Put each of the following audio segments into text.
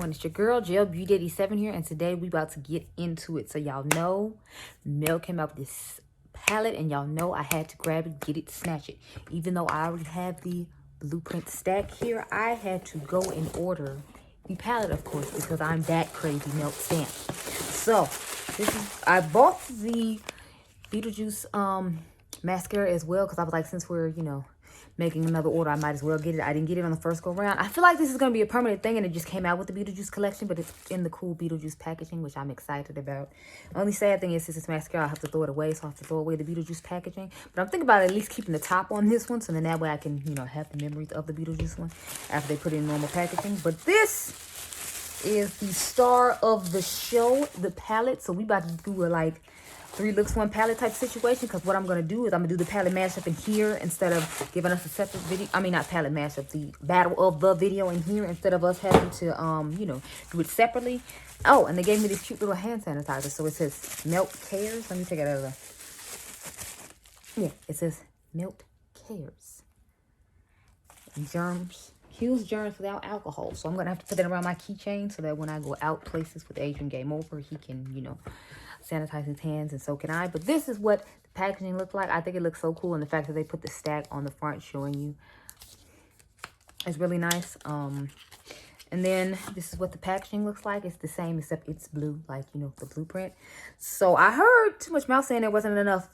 everyone, it's your girl Jill Beauty87 here, and today we about to get into it. So y'all know Mel came out with this palette, and y'all know I had to grab it, get it, snatch it. Even though I already have the blueprint stack here, I had to go and order the palette, of course, because I'm that crazy Milk stamp. So this is, I bought the Beetlejuice mascara as well, because I was like, since we're, you know, making another order, I might as well get it. I didn't get it on the first go round. I feel like this is going to be a permanent thing, and it just came out with the Beetlejuice collection, but it's in the cool Beetlejuice packaging, which I'm excited about. The only sad thing is, since it's mascara, I'll have to throw it away, so I have to throw away the Beetlejuice packaging. But I'm thinking about at least keeping the top on this one, so then that way I can, you know, have the memories of the Beetlejuice one after they put it in normal packaging. But this is the star of the show, the palette. So we about to do a, like, 3 looks 1 palette type situation, because what I'm going to do is I'm going to do the palette mashup in here instead of giving us a separate video. I mean, not palette mashup, the battle of the video in here, instead of us having to, you know, do it separately. Oh, and they gave me this cute little hand sanitizer. So it says Melt Cares. Let me take it out of the... Yeah, it says Melt Cares. Germs. Kills germs without alcohol. So I'm going to have to put that around my keychain so that when I go out places with Adriangameover, he can, you know, sanitize his hands, and so can I. But this is what the packaging looks like. I think it looks so cool, and the fact that they put the stack on the front showing you is really nice. And then this is what the packaging looks like. It's the same, except it's blue, like, you know, the blueprint. So I heard Too Much Mouth saying there wasn't enough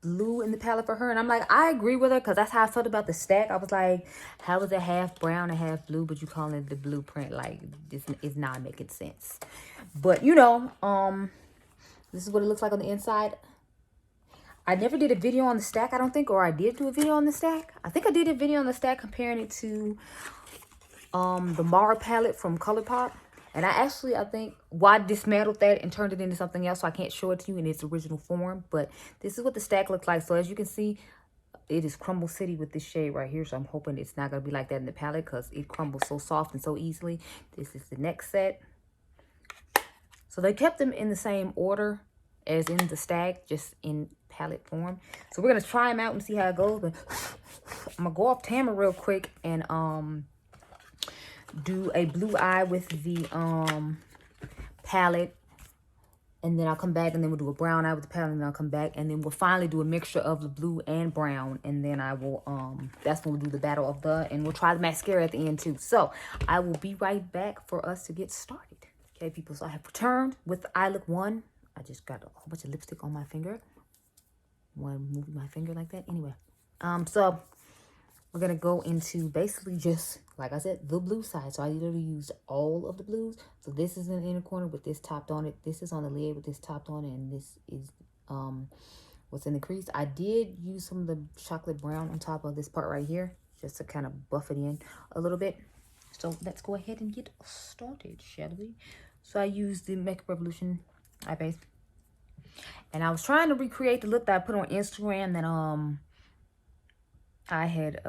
blue in the palette for her, and I'm like, I agree with her, because that's how I felt about the stack. I was like, how is it half brown and half blue, but you calling it the blueprint? Like, this is not making sense. But, you know, this is what it looks like on the inside. I never did a video on the stack, I don't think, or I did do a video on the stack. I think I did a video on the stack comparing it to the Mara palette from ColourPop. And I think, well, I dismantled that and turned it into something else, so I can't show it to you in its original form. But this is what the stack looks like. So as you can see, it is Crumble City with this shade right here. So I'm hoping it's not going to be like that in the palette, because it crumbles so soft and so easily. This is the next set. So they kept them in the same order as in the stack, just in palette form. So we're going to try them out and see how it goes. But I'm going to go off camera real quick and do a blue eye with the palette. And then I'll come back, and then we'll do a brown eye with the palette, and then I'll come back, and then we'll finally do a mixture of the blue and brown. And then I will, that's when we'll do the battle of the, and we'll try the mascara at the end too. So I will be right back for us to get started. Okay, people, so I have returned with eye look 1. I just got a whole bunch of lipstick on my finger. One moving my finger like that. Anyway, so we're going to go into basically just, like I said, the blue side. So I literally used all of the blues. So this is in the inner corner with this topped on it. This is on the lid with this topped on it. And this is what's in the crease. I did use some of the chocolate brown on top of this part right here, just to kind of buff it in a little bit. So let's go ahead and get started, shall we? So I used the Makeup Revolution eye base. And I was trying to recreate the look that I put on Instagram that I had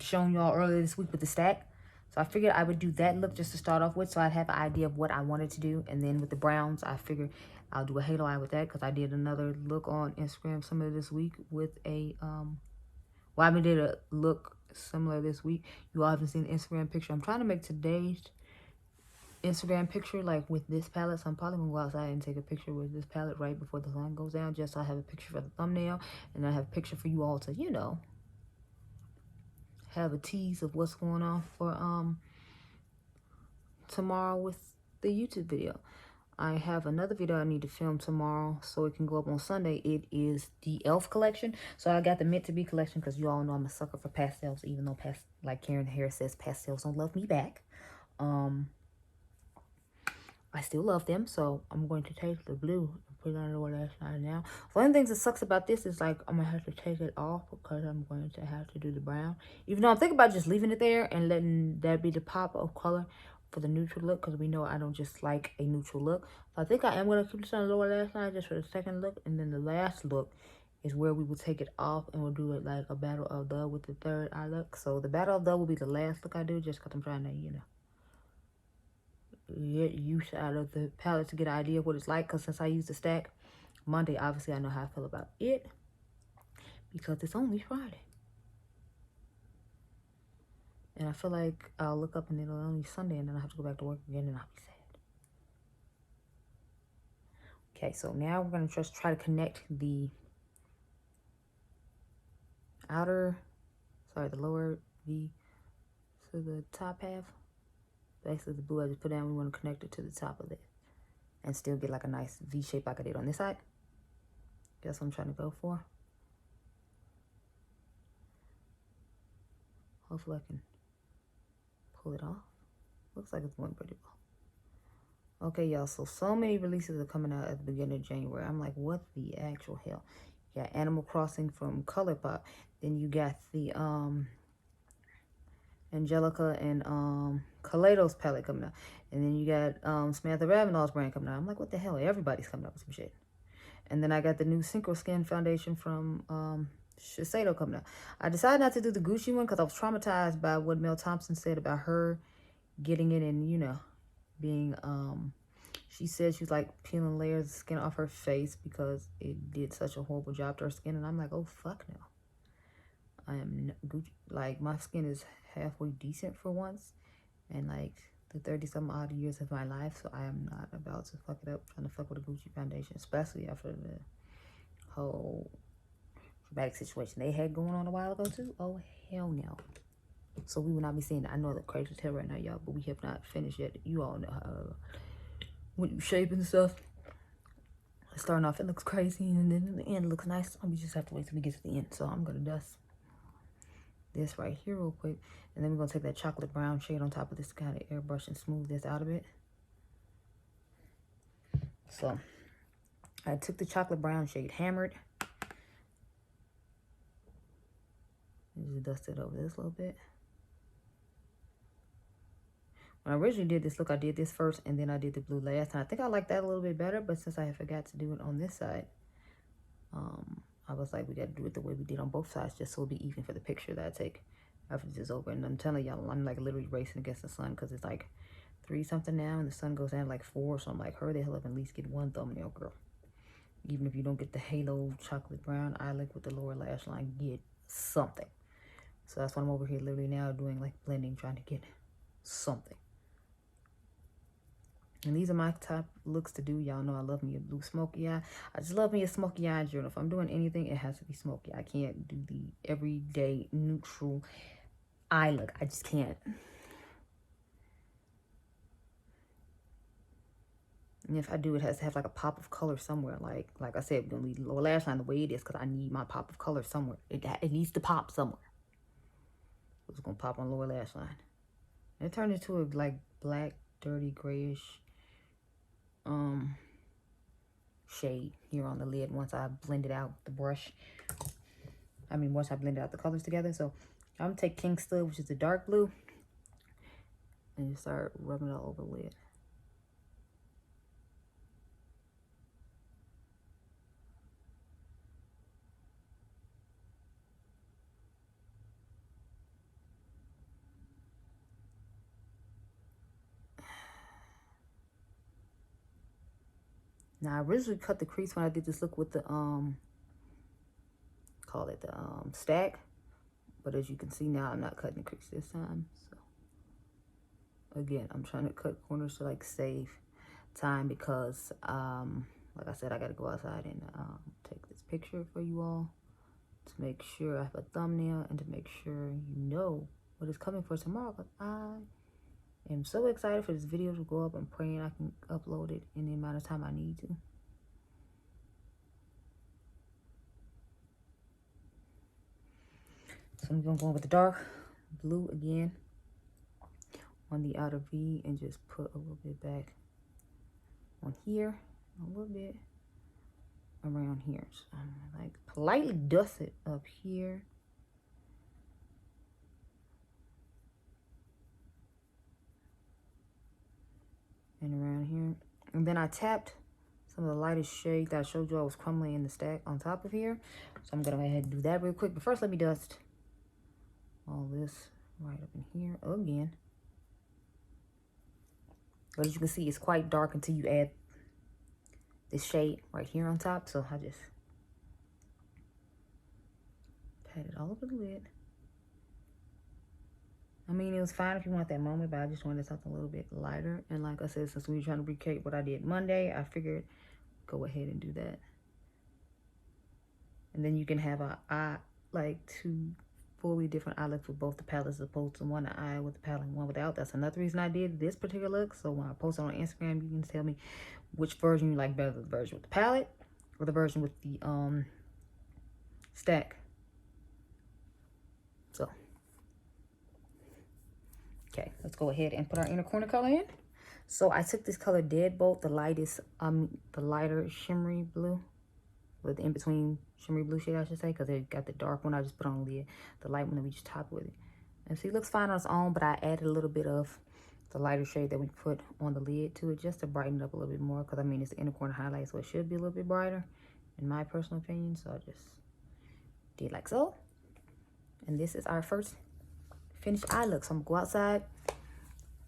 shown y'all earlier this week with the stack. So I figured I would do that look just to start off with, so I'd have an idea of what I wanted to do. And then with the browns, I figured I'll do a halo eye with that, because I did another look on Instagram similar this week with a well, I did a look similar this week. You all haven't seen the Instagram picture. I'm trying to make today's Instagram picture like with this palette, so I'm probably gonna go outside and take a picture with this palette right before the sun goes down, just so I have a picture for the thumbnail, and I have a picture for you all to, you know, have a tease of what's going on for tomorrow with the YouTube video. I have another video I need to film tomorrow so it can go up on Sunday. It is the e.l.f. collection. So I got the Meant to Be collection, because you all know I'm a sucker for pastels, even though like Karen Harris says, pastels don't love me back. I still love them, so I'm going to take the blue and put it on the last night now. One of the things that sucks about this is, like, I'm going to have to take it off, because I'm going to have to do the brown. Even though I'm thinking about just leaving it there and letting that be the pop of color for the neutral look, because we know I don't just like a neutral look. So I think I am going to keep this on the lower last night just for the second look, and then the last look is where we will take it off, and we'll do it like a battle of the with the third eye look. So the battle of the will be the last look I do, just because I'm trying to, you know, get use out of the palette to get an idea of what it's like, because since I used the stack Monday, obviously I know how I feel about it, because it's only Friday. And I feel like I'll look up and it'll only Sunday, and then I'll have to go back to work again, and I'll be sad. Okay, so now we're going to just try to connect the outer, sorry, the lower V to the top half. Basically, the blue I just put down, we want to connect it to the top of it and still get like a nice V shape like I did on this side. That's what I'm trying to go for. Hopefully I can pull it off. Looks like it's going pretty well. Okay, y'all, so many releases are coming out at the beginning of January. I'm like, what the actual hell? You got Animal Crossing from ColourPop. Then you got the Angelica and Kaleidos palette coming out. And then you got Samantha Ravenel's brand coming out. I'm like, what the hell? Everybody's coming out with some shit. And then I got the new Synchro Skin foundation from Shiseido coming out. I decided not to do the Gucci one because I was traumatized by what Mel Thompson said about her getting it and, you know, being, she said she was like peeling layers of skin off her face because it did such a horrible job to her skin. And I'm like, oh, fuck no. I am Gucci. Like, my skin is halfway decent for once. And like the 30-some odd years of my life. So I am not about to fuck it up trying to fuck with a Gucci foundation. Especially after the whole dramatic situation they had going on a while ago too. Oh, hell no. So we will not be seeing that. I know the crazy tell right now, y'all, but we have not finished yet. You all know how when you shape and stuff, starting off it looks crazy and then in the end it looks nice. We just have to wait till we get to the end. So I'm gonna dust this right here real quick, and then we're gonna take that chocolate brown shade on top of this, kind of airbrush and smooth this out a bit. So I took the chocolate brown shade, hammered, and just dusted over this a little bit. When I originally did this look, I did this first and then I did the blue last, and I think I like that a little bit better, but since I forgot to do it on this side, I was like, we got to do it the way we did on both sides just so it'll be even for the picture that I take after this is over. And I'm telling y'all, I'm like literally racing against the sun because it's like 3-something now and the sun goes down like 4. So I'm like, hurry the hell up and at least get one thumbnail, girl. Even if you don't get the halo chocolate brown eye look with the lower lash line, get something. So that's why I'm over here literally now doing like blending, trying to get something. And these are my top looks to do. Y'all know I love me a blue smoky eye. I just love me a smoky eye journal. If I'm doing anything, it has to be smoky. I can't do the everyday neutral eye look. I just can't. And if I do, it has to have like a pop of color somewhere. Like I said, we're going to leave the lower lash line the way it is because I need my pop of color somewhere. It needs to pop somewhere. It's going to pop on lower lash line. And it turned into a like black, dirty, grayish shade here on the lid once I blended out the brush. Once I blended out the colors together. So I'm gonna take King Stud, which is the dark blue, and just start rubbing it all over the lid. Now I originally cut the crease when I did this look with the stack, but as you can see now, I'm not cutting the crease this time. So again, I'm trying to cut corners to like save time because like I said, I got to go outside and take this picture for you all to make sure I have a thumbnail and to make sure you know what is coming for tomorrow, because I am so excited for this video to go up. I'm praying I can upload it in the amount of time I need to. So I'm going to go with the dark blue again on the outer V and just put a little bit back on here, a little bit around here. So I'm gonna like politely dust it up here. And around here. And then I tapped some of the lightest shade that I showed you I was crumbling in the stack on top of here. So I'm gonna go ahead and do that real quick. But first let me dust all this right up in here again. But as you can see, it's quite dark until you add this shade right here on top. So I just pat it all over the lid. I mean, it was fine if you want that moment, but I just wanted something a little bit lighter. And like I said, since we were trying to recreate what I did Monday, I figured go ahead and do that. And then you can have a eye, like 2 fully different eye looks with both the palettes, as opposed to one eye with the palette and one without. That's another reason I did this particular look. So when I post it on Instagram, you can tell me which version you like better, the version with the palette or the version with the stack. So okay, let's go ahead and put our inner corner color in. So I took this color Deadbolt, the lightest, the lighter shimmery blue, with the in-between shimmery blue shade, I should say, because it got the dark one I just put on the lid, the light one that we just topped with it. And see, it looks fine on its own, but I added a little bit of the lighter shade that we put on the lid to it, just to brighten it up a little bit more, because I mean, it's the inner corner highlight, so it should be a little bit brighter, in my personal opinion. So I just did like so. And this is our first finished eye look. So I'm gonna go outside,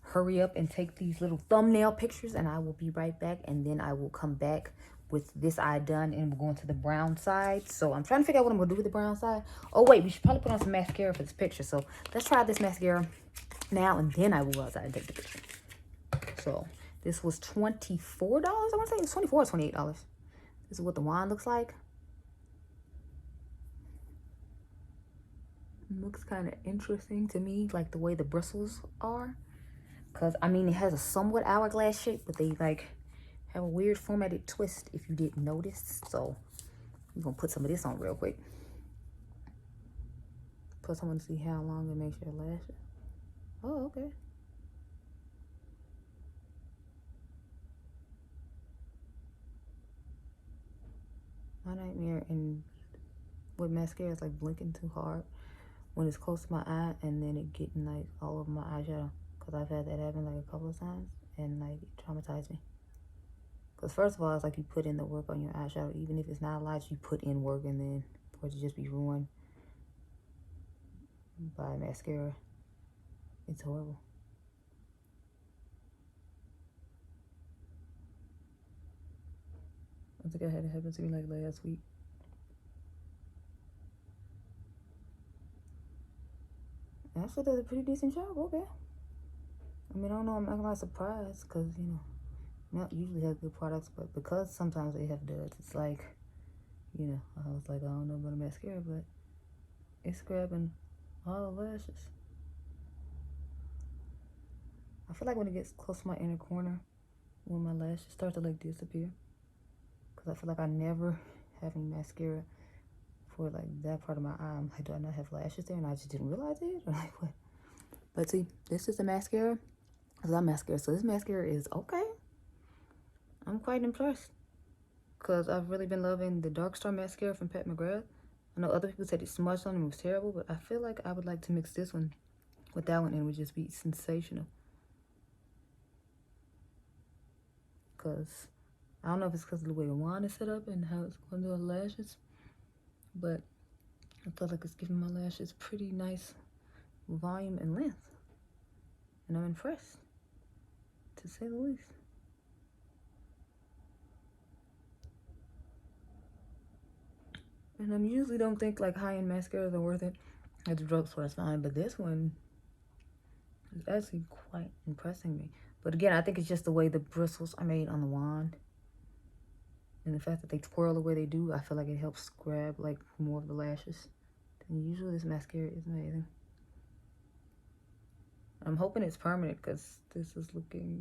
hurry up and take these little thumbnail pictures, and I will be right back. And then I will come back with this eye done, and we're going to the brown side. So I'm trying to figure out what I'm gonna do with the brown side. Oh wait, we should probably put on some mascara for this picture. So let's try this mascara now, and then I will go outside and take the picture. So this was $24. I want to say it was $24 or $28. This is what the wand looks like. Looks kind of interesting to me, like the way the bristles are. Because, I mean, it has a somewhat hourglass shape, but they, like, have a weird formatted twist, if you didn't notice. So, I'm going to put some of this on real quick. Plus, I want to see how long it makes your lashes. Oh, okay. My nightmare with mascara is, like, blinking too hard when it's close to my eye, and then it getting, like, all over my eyeshadow. Because I've had that happen, like, a couple of times, and, like, it traumatized me. Because first of all, it's like you put in the work on your eyeshadow. Even if it's not a lot, you put in work, and then for it to just be ruined by mascara, it's horrible. I think I had it happen to me, like, last week. Actually did a pretty decent job. Okay. I mean, I don't know, I'm not gonna surprised, because, you know, Melt usually has good products, but because sometimes they have duds, it's like, you know, I was like, I don't know about a mascara, but it's grabbing all the lashes. I feel like when it gets close to my inner corner, when my lashes start to, like, disappear, because I feel like I never have any mascara for, like, that part of my eye. I'm like, do I not have lashes there and I just didn't realize it, or like what? But see, this is the mascara. It's not mascara, so this mascara is okay. I'm quite impressed, because I've really been loving the Dark Star mascara from Pat McGrath. I know other people said it smudged on and it was terrible, but I feel like I would like to mix this one with that one and it would just be sensational. Because I don't know if it's because of the way the wand is set up and how it's going to do the lashes, but I feel like it's giving my lashes pretty nice volume and length. And I'm impressed, to say the least. And I usually don't think, like, high-end mascaras are worth it at the drugstore, it's fine. But this one is actually quite impressing me. But again, I think it's just the way the bristles are made on the wand. And the fact that they twirl the way they do, I feel like it helps grab, like, more of the lashes. And usually this mascara is amazing. I'm hoping it's permanent, because this is looking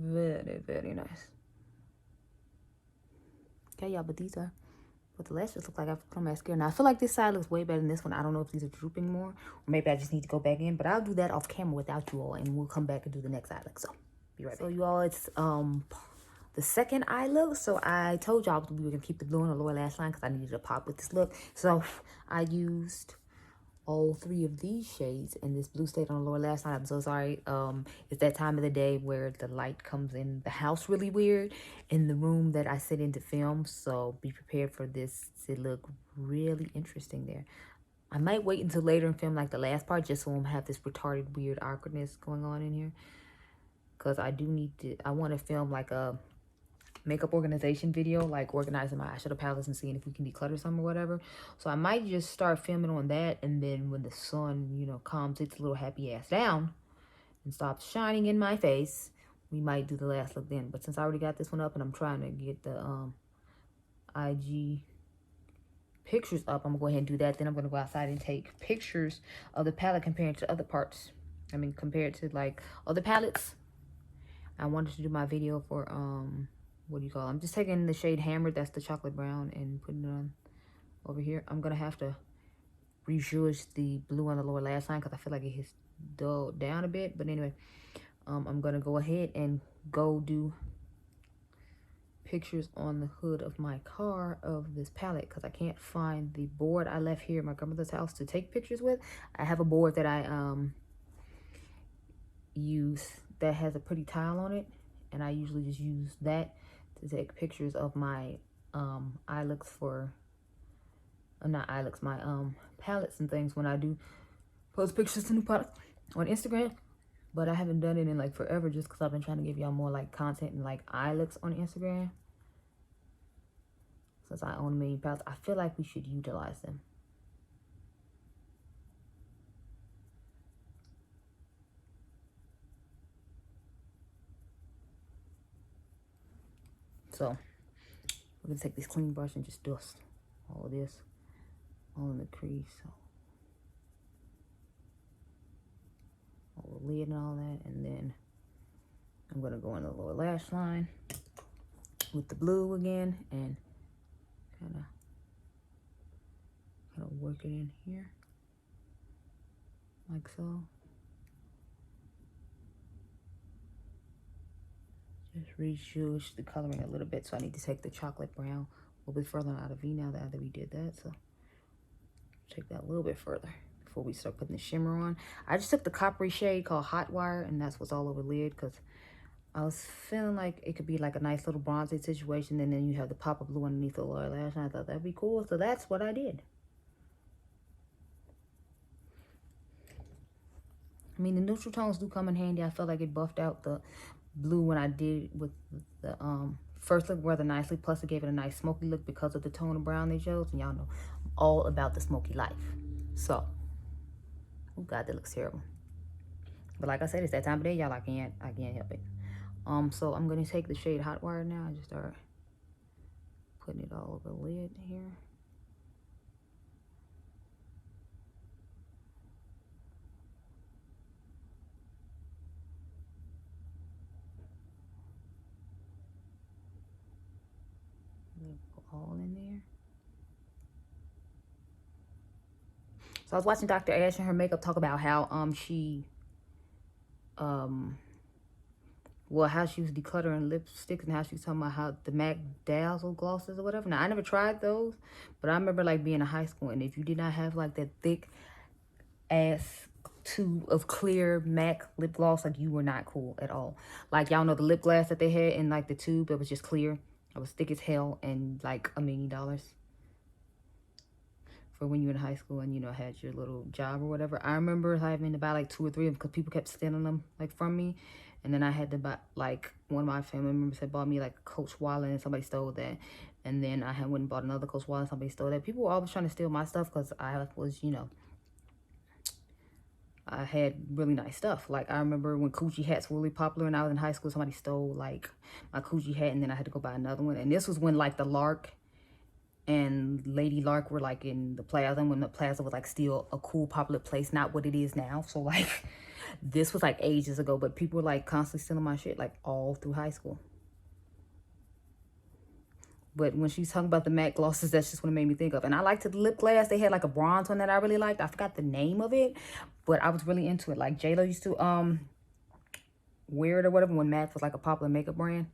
very, very nice. Okay, y'all, but these are what the lashes look like after put on mascara. Now, I feel like this side looks way better than this one. I don't know if these are drooping more, or maybe I just need to go back in, but I'll do that off camera without you all, and we'll come back and do the next eye look. So, be right back. So, you all, it's the second eye look. So, I told y'all we were going to keep the blue on the lower lash line because I needed to pop with this look. So, I used all 3 of these shades, and this blue stayed on the lower lash line. I'm so sorry. It's that time of the day where the light comes in the house really weird in the room that I sit in to film, so be prepared for this to look really interesting there. I might wait until later and film, like, the last part, just so I won't have this retarded weird awkwardness going on in here, because I do need to, I want to film, like, a makeup organization video, like organizing my eyeshadow palettes and seeing if we can declutter some or whatever. So I might just start filming on that, and then when the sun, you know, calms its little happy ass down and stops shining in my face, we might do the last look then. But since I already got this one up and I'm trying to get the IG pictures up. I'm gonna go ahead and do that. Then I'm gonna go outside and take pictures of the palette compared to other parts. I mean, compared to like other palettes. I wanted to do my video for what do you call it? I'm just taking the shade Hammer, that's the chocolate brown, and putting it on over here. I'm gonna have to rejuice the blue on the lower lash line because I feel like it has dulled down a bit. But anyway, I'm gonna go ahead and go do pictures on the hood of my car of this palette because I can't find the board I left here at my grandmother's house to take pictures with. I have a board that I use that has a pretty tile on it, and I usually just use that to take pictures of my eye looks for not eye looks, my palettes and things when I do post pictures to new products on Instagram. But I haven't done it in like forever just because I've been trying to give y'all more like content and like eye looks on Instagram. Since I own a million palettes, I feel like we should utilize them. So we're gonna take this clean brush and just dust all of this all in the crease. So all the lid and all that, and then I'm gonna go in the lower lash line with the blue again and kind of work it in here like so. Just rejuice the coloring a little bit, so I need to take the chocolate brown a little bit further out of V now that we did that. So take that a little bit further before we start putting the shimmer on. I just took the coppery shade called Hot Wire, and that's what's all over the lid because I was feeling like it could be like a nice little bronzy situation, and then you have the pop of blue underneath the lower lash, and I thought that'd be cool, so that's what I did. I mean, the neutral tones do come in handy. I felt like it buffed out the blue when I did with the first look rather nicely, plus it gave it a nice smoky look because of the tone of brown they chose, and y'all know I'm all about the smoky life. So, oh god, that looks terrible, but like I said, it's that time of day, y'all. I can't help it. So I'm gonna take the shade Hot Wire now and just start putting it all over the lid here. All in there. So I was watching Dr. Ash and her makeup talk about how she how she was decluttering lipsticks and how she was talking about how the MAC Dazzle glosses or whatever. Now I never tried those, but I remember like being in high school, and if you did not have like that thick ass tube of clear MAC lip gloss, like you were not cool at all. Like y'all know the lip gloss that they had in like the tube that was just clear. It was thick as hell and like $1 million for when you were in high school and, you know, had your little job or whatever. I remember having to buy like 2 or 3 of them because people kept stealing them like from me. And then I had to buy, like, one of my family members had bought me like a Coach wallet and somebody stole that. And then I had went and bought another Coach wallet and somebody stole that. People were always trying to steal my stuff because I was, you know, I had really nice stuff. Like, I remember when Coochie hats were really popular and I was in high school, somebody stole, like, my Coochie hat, and then I had to go buy another one. And this was when, like, the Lark and Lady Lark were, like, in the plaza, and when the plaza was, like, still a cool, popular place, not what it is now. So, like, this was, like, ages ago, but people were, like, constantly stealing my shit, like, all through high school. But when she's talking about the matte glosses, that's just what it made me think of. And I liked the lip gloss. They had like a bronze one that I really liked. I forgot the name of it, but I was really into it. Like J-Lo used to wear it or whatever when MAC was like a popular makeup brand.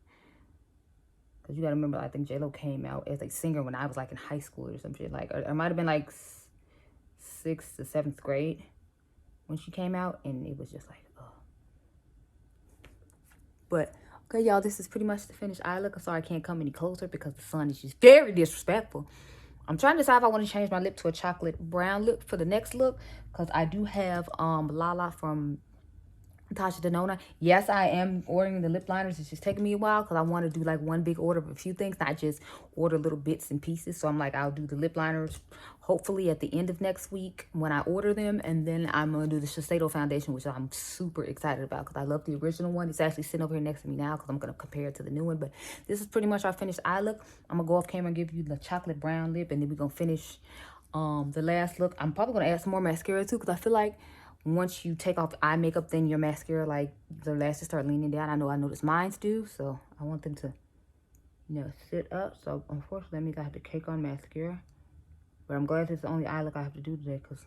Because you got to remember, I think J-Lo came out as a singer when I was like in high school or some shit. Like, or it might have been like 6th or 7th grade when she came out. And it was just like, oh. But okay, y'all, this is pretty much the finished eye look. I'm sorry I can't come any closer because the sun is just very disrespectful. I'm trying to decide if I want to change my lip to a chocolate brown lip for the next look, because I do have Lala from Tasha Denona. Yes, I am ordering the lip liners. It's just taking me a while because I want to do like one big order of a few things, not just order little bits and pieces. So I'm like, I'll do the lip liners hopefully at the end of next week when I order them. And then I'm going to do the Shiseido foundation, which I'm super excited about because I love the original one. It's actually sitting over here next to me now because I'm going to compare it to the new one. But this is pretty much our finished eye look. I'm going to go off camera and give you the chocolate brown lip, and then we're going to finish the last look. I'm probably going to add some more mascara too because I feel like once you take off the eye makeup, then your mascara, like, the lashes start leaning down. I noticed mine's do, so I want them to, sit up. So, unfortunately, that means I have to cake on mascara. But I'm glad it's the only eye look I have to do today, because,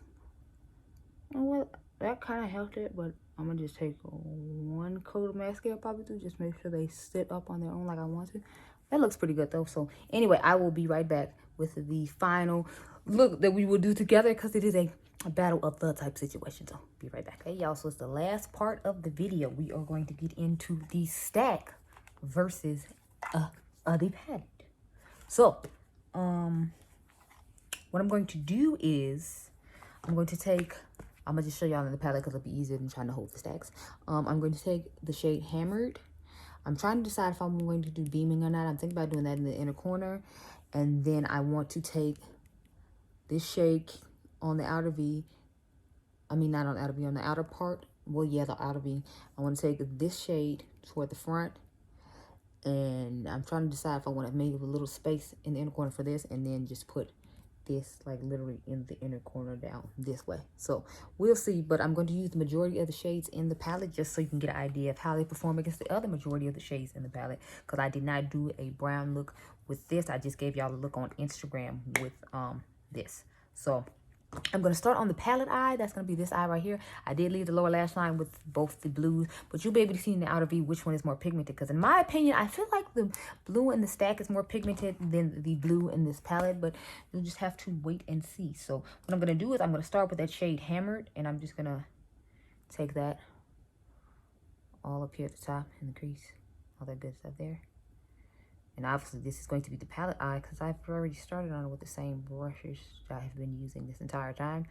you know what, that kind of helped it, but I'm going to just take one coat of mascara probably too, just make sure they sit up on their own like I want to. That looks pretty good, though. So, anyway, I will be right back with the final look that we will do together, because it is a battle of the type situation. So be right back. Hey y'all, so it's the last part of the video. We are going to get into the stack versus the palette. So what I'm going to do is I'm gonna just show y'all in the palette because it'll be easier than trying to hold the stacks. I'm going to take the shade Hammered. I'm trying to decide if I'm going to do beaming or not. I'm thinking about doing that in the inner corner, and then I want to take this shade on the outer V. I mean, not on the outer V, on the outer part. Well, yeah, the outer V. I want to take this shade toward the front. And I'm trying to decide if I want to make a little space in the inner corner for this, and then just put this, like, literally in the inner corner down this way. So we'll see, but I'm going to use the majority of the shades in the palette just so you can get an idea of how they perform against the other majority of the shades in the palette, because I did not do a brown look with this. I just gave y'all a look on Instagram with this. So I'm going to start on the palette eye. That's going to be this eye right here. I did leave the lower lash line with both the blues, but you'll be able to see in the outer V which one is more pigmented, because in my opinion, I feel like the blue in the stack is more pigmented than the blue in this palette, but you'll just have to wait and see. So what I'm going to do is I'm going to start with that shade Hammered, and I'm just going to take that all up here at the top in the crease, all that good stuff there. And obviously this is going to be the palette eye because I've already started on it with the same brushes that I have been using this entire time.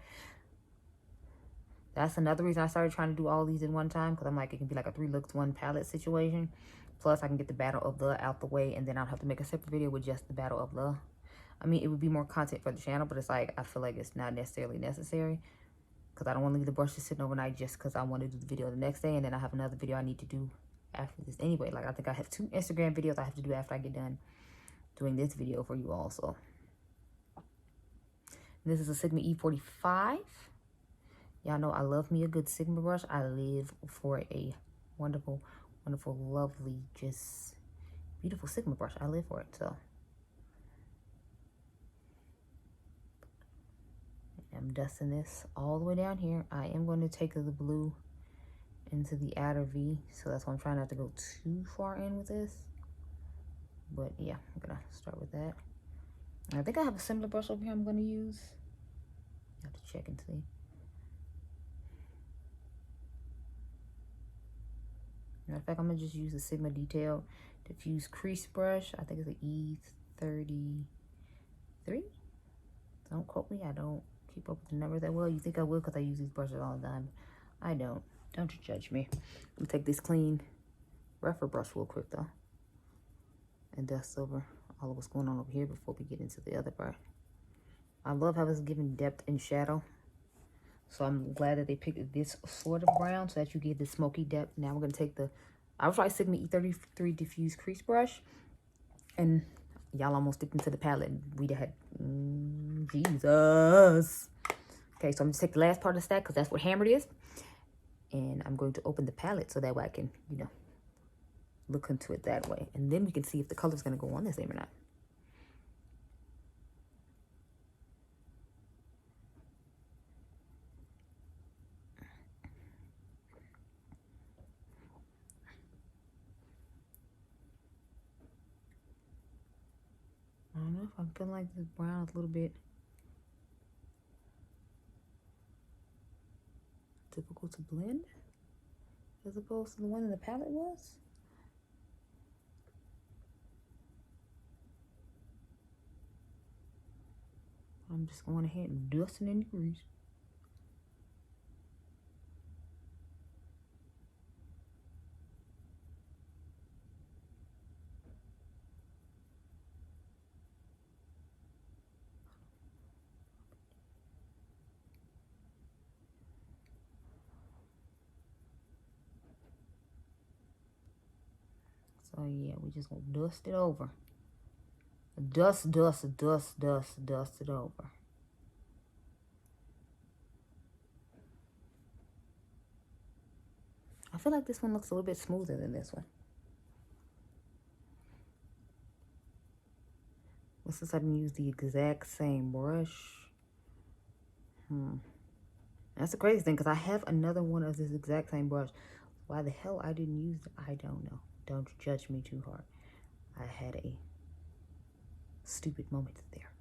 That's another reason I started trying to do all these in one time, because I'm like, it can be like a 3 looks 1 palette situation. Plus I can get the battle of the out the way, and then I'll have to make a separate video with just the battle of the. I mean, it would be more content for the channel, but it's like, I feel like it's not necessarily necessary, because I don't want to leave the brushes sitting overnight just because I want to do the video the next day, and then I have another video I need to do after this anyway. Like, I think I have 2 Instagram videos I have to do after I get done doing this video for you all. So this is a Sigma E45. Y'all know I love me a good Sigma brush. I live for a wonderful, wonderful, lovely, just beautiful Sigma brush. I live for it. So I'm dusting this all the way down here. I am going to take the blue into the outer V, so that's why I'm trying not to go too far in with this. But yeah, I'm gonna start with that. And I think I have a similar brush over here I'm gonna use. You have to check and see. Matter of fact, I'm gonna just use the Sigma Detail Diffuse Crease Brush. I think it's an E33. Don't quote me, I don't keep up with the numbers that well. You think I will because I use these brushes all the time. I don't. Don't you judge me. I'm gonna take this clean rougher brush real quick though, and dust over all of what's going on over here before we get into the other part. I love how it's giving depth and shadow. So I'm glad that they picked this sort of brown so that you get the smoky depth. Now we're going to take the, I was trying Sigma E33 Diffuse Crease Brush. And y'all almost dipped into the palette. We had, Jesus. Okay, so I'm going to take the last part of the stack because that's what Hammered is. And I'm going to open the palette so that way I can, look into it that way. And then we can see if the color's going to go on the same or not. I don't know if I'm feeling like this brown is a little bit difficult to blend as opposed to the one in the palette was. I'm just going ahead and dusting in the grease. So yeah, we just gonna dust it over. Dust, dust, dust, dust, dust it over. I feel like this one looks a little bit smoother than this one. Well, since I didn't use the exact same brush. That's the crazy thing, because I have another one of this exact same brush. Why the hell I didn't use it, I don't know. Don't judge me too hard. I had a stupid moment there.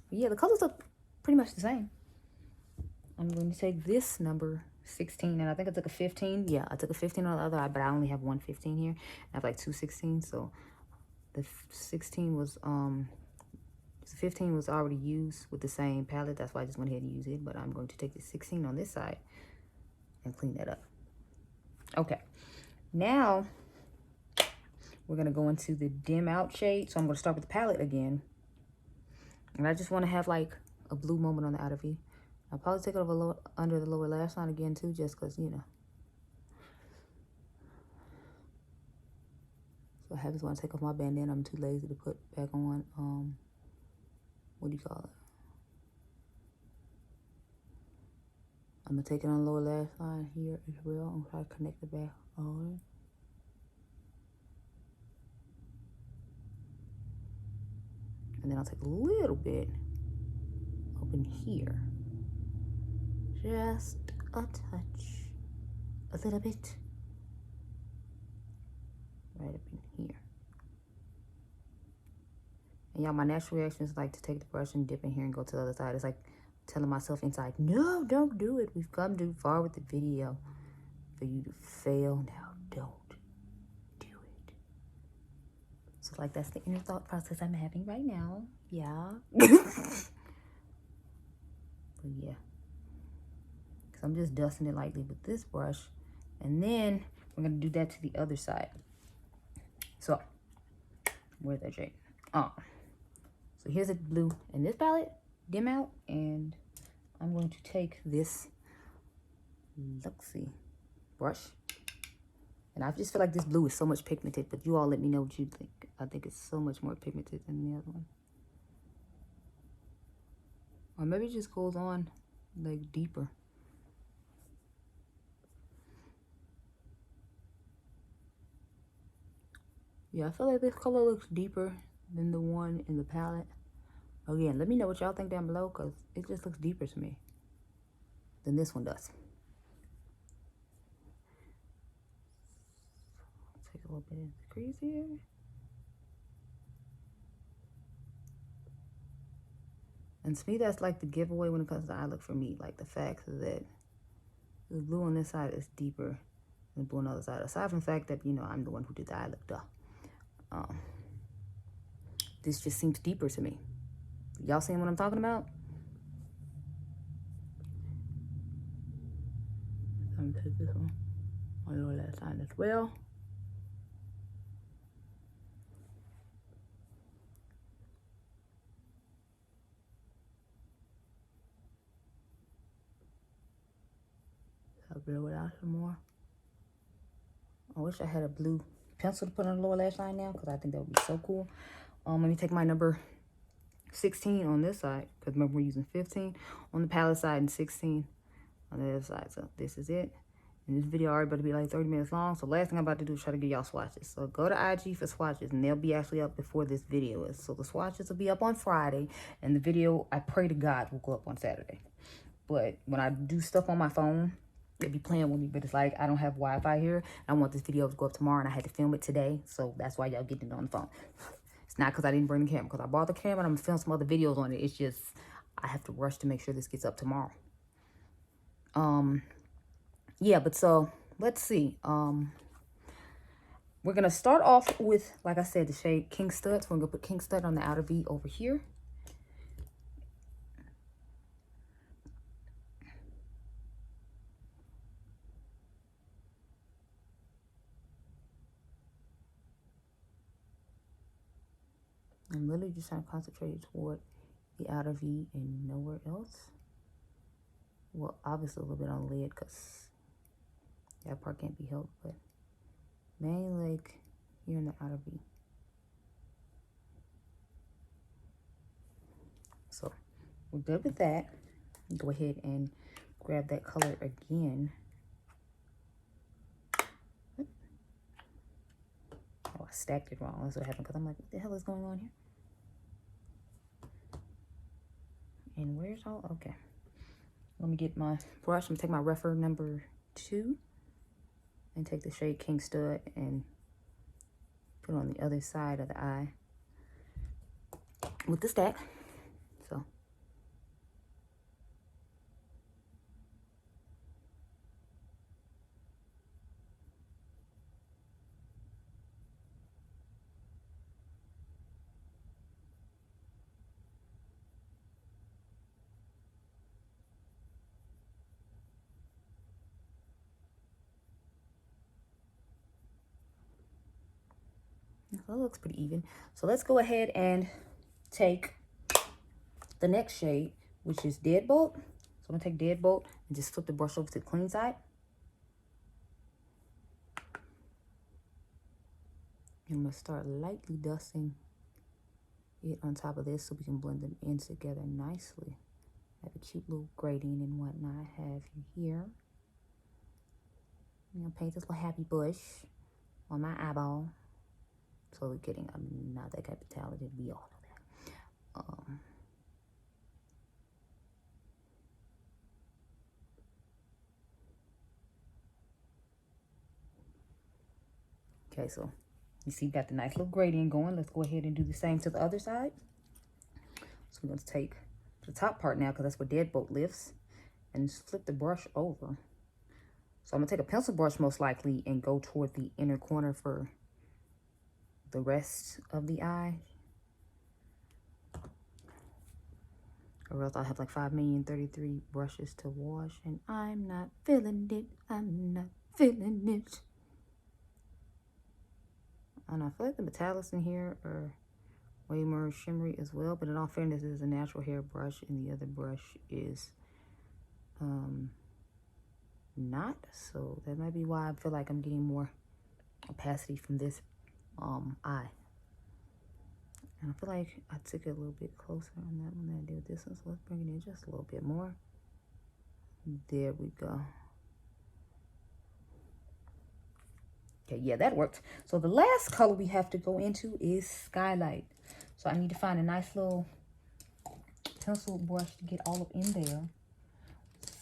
But yeah, the colors look pretty much the same. I'm going to take this number 16, and I think I took a 15. Yeah, I took a 15 on the other eye, but I only have one 15 here. I have like two 16s, so the 16 was the 15 was already used with the same palette. That's why I just went ahead and used it. But I'm going to take the 16 on this side and clean that up. Okay, now we're going to go into the dim out shade. So I'm going to start with the palette again. And I just want to have like a blue moment on the outer V. I'll probably take it over under the lower lash line again too, just because, you know. So I just want to take off my bandana. I'm too lazy to put back on, what do you call it? I'm going to take it on the lower lash line here as well and try to connect it back on. And then I'll take a little bit up in here. Just a touch. A little bit. Right up in here. And y'all, my natural reaction is like to take the brush and dip in here and go to the other side. It's like telling myself inside, no, don't do it. We've come too far with the video for you to fail. Now don't do it. So like that's the inner thought process I'm having right now. Yeah. But yeah. Because I'm just dusting it lightly with this brush. And then we're going to do that to the other side. So, where's that shade? So here's the blue in this palette, dim out, and I'm going to take this Luxie brush. And I just feel like this blue is so much pigmented, but you all let me know what you think. I think it's so much more pigmented than the other one. Or maybe it just goes on like deeper. Yeah, I feel like this color looks deeper than the one in the palette. Again, let me know what y'all think down below, because it just looks deeper to me than this one does. Take a little bit of the crease here. And to me, that's like the giveaway when it comes to eye look for me. Like the fact that the blue on this side is deeper than the blue on the other side. Aside from the fact that, you know, I'm the one who did the eye look, duh. This just seems deeper to me. Y'all seeing what I'm talking about? I'm gonna take this one on the lower left side as well. I'll blow it out some more. I wish I had a blue pencil to put on the lower lash line now, because I think that would be so cool. Let me take my number 16 on this side, because remember we're using 15 on the palette side and 16 on the other side. So this is it. And this video already about to be like 30 minutes long. So last thing I'm about to do is try to get y'all swatches. So go to IG for swatches, and they'll be actually up before this video is. So the swatches will be up on Friday, and the video, I pray to God, will go up on Saturday. But when I do stuff on my phone, they be playing with me, but it's like I don't have Wi-Fi here. I want this video to go up tomorrow, and I had to film it today, so that's why y'all getting it on the phone. It's not because I didn't bring the camera, because I bought the camera and I'm gonna film some other videos on it. It's just I have to rush to make sure this gets up tomorrow. Yeah, but so let's see. We're gonna start off with, like I said, the shade King Stud. So we're gonna put King Stud on the outer V over here. I'm literally just trying to concentrate toward the outer V and nowhere else. Well, obviously a little bit on the lid, because That part can't be helped, but mainly like here in the outer V. So we're good with that. Go ahead and grab that color again. Oh, I stacked it wrong. That's what happened, because I'm like, what the hell is going on here? And where's all? Okay. Let me get my brush. I'm going to take my Refer number 2 and take the shade King Stud and put it on the other side of the eye with the stack. So. So it looks pretty even. So let's go ahead and take the next shade, which is Deadbolt. So I'm going to take Deadbolt and just flip the brush over to the clean side. And I'm going to start lightly dusting it on top of this so we can blend them in together nicely. I have a cute little gradient and whatnot. I have you here. I'm going to paint this little happy bush on my eyeball. Slowly kidding. I'm not that type of talented. We all know that. Okay, so you see, got the nice little gradient going. Let's go ahead and do the same to the other side. So we're going to take the top part now, because that's where Deadbolt lifts, and just flip the brush over. So I'm going to take a pencil brush most likely and go toward the inner corner for the rest of the eye. Or else I'll have like 5,033 brushes to wash, and I'm not feeling it. I'm not feeling it. I don't know, I feel like the metallics in here are way more shimmery as well, but in all fairness, this is a natural hair brush, and the other brush is not. So that might be why I feel like I'm getting more opacity from this eye. And I feel like I took it a little bit closer on that one than I did with this one, so let's bring it in just a little bit more. There we go. Okay, yeah, that worked. So the last color we have to go into is Skylight. So I need to find a nice little pencil brush to get all up in there.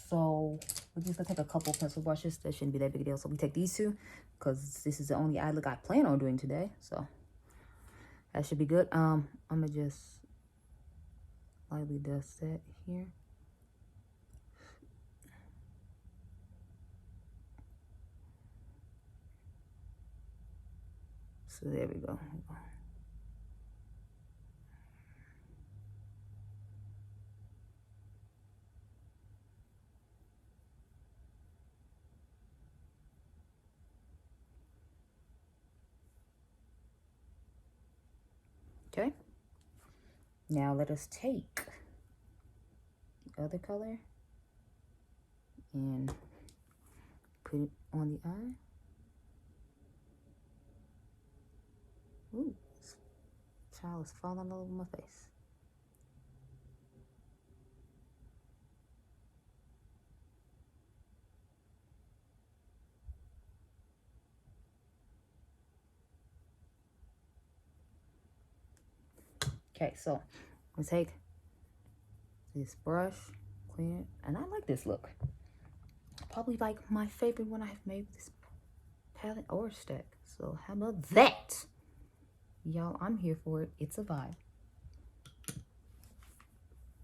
So we're just gonna take a couple pencil brushes. That shouldn't be that big a deal. So we take these two, because this is the only eye look I plan on doing today. So that should be good. I'm gonna just lightly dust that here. So there we go. Okay. Now let us take the other color and put it on the eye. Ooh, this child is falling all over my face. Okay, so I'm gonna take this brush, clean it, and I like this look. Probably like my favorite one I have made with this palette or stack. So how about that? Y'all, I'm here for it. It's a vibe.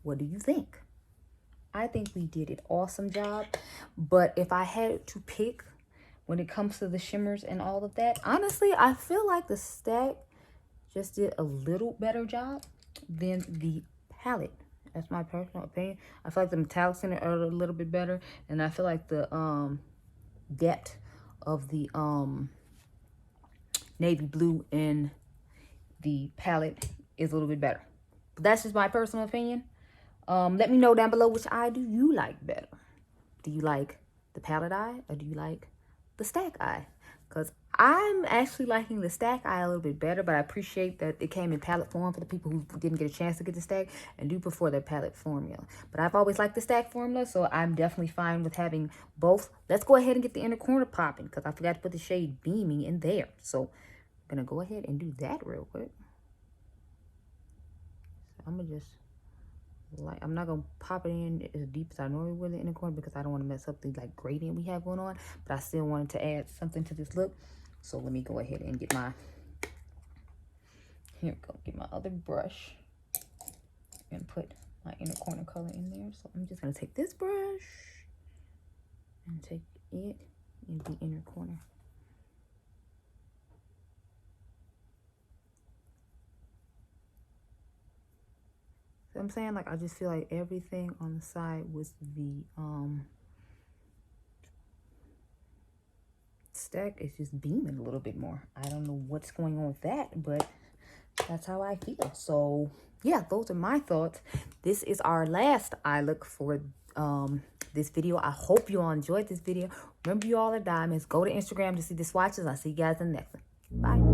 What do you think? I think we did an awesome job. But if I had to pick when it comes to the shimmers and all of that, honestly, I feel like the stack just did a little better job than the palette. That's my personal opinion. I feel like the metallics in it are a little bit better. And I feel like the depth of the navy blue in the palette is a little bit better. But that's just my personal opinion. Let me know down below which eye do you like better. Do you like the palette eye, or do you like the stack eye. Because I'm actually liking the stack eye a little bit better, but I appreciate that it came in palette form for the people who didn't get a chance to get the stack and do prefer their palette formula. But I've always liked the stack formula, so I'm definitely fine with having both. Let's go ahead and get the inner corner popping, because I forgot to put the shade Beaming in there. So I'm going to go ahead and do that real quick. So I'm going to just, I'm not going to pop it in as deep as I normally would in the inner corner, because I don't want to mess up the like gradient we have going on. But I still wanted to add something to this look. So let me go ahead and get my, here we go, get my other brush and put my inner corner color in there. So I'm just going to take this brush and take it in the inner corner. So I'm saying, like, I just feel like everything on the side with the stack is just beaming a little bit more. I don't know what's going on with that, but that's how I feel. So yeah, those are my thoughts. This is our last eye look for this video. I hope you all enjoyed this video. Remember, you all are diamonds. Go to Instagram to see the swatches. I'll see you guys in the next one. Bye.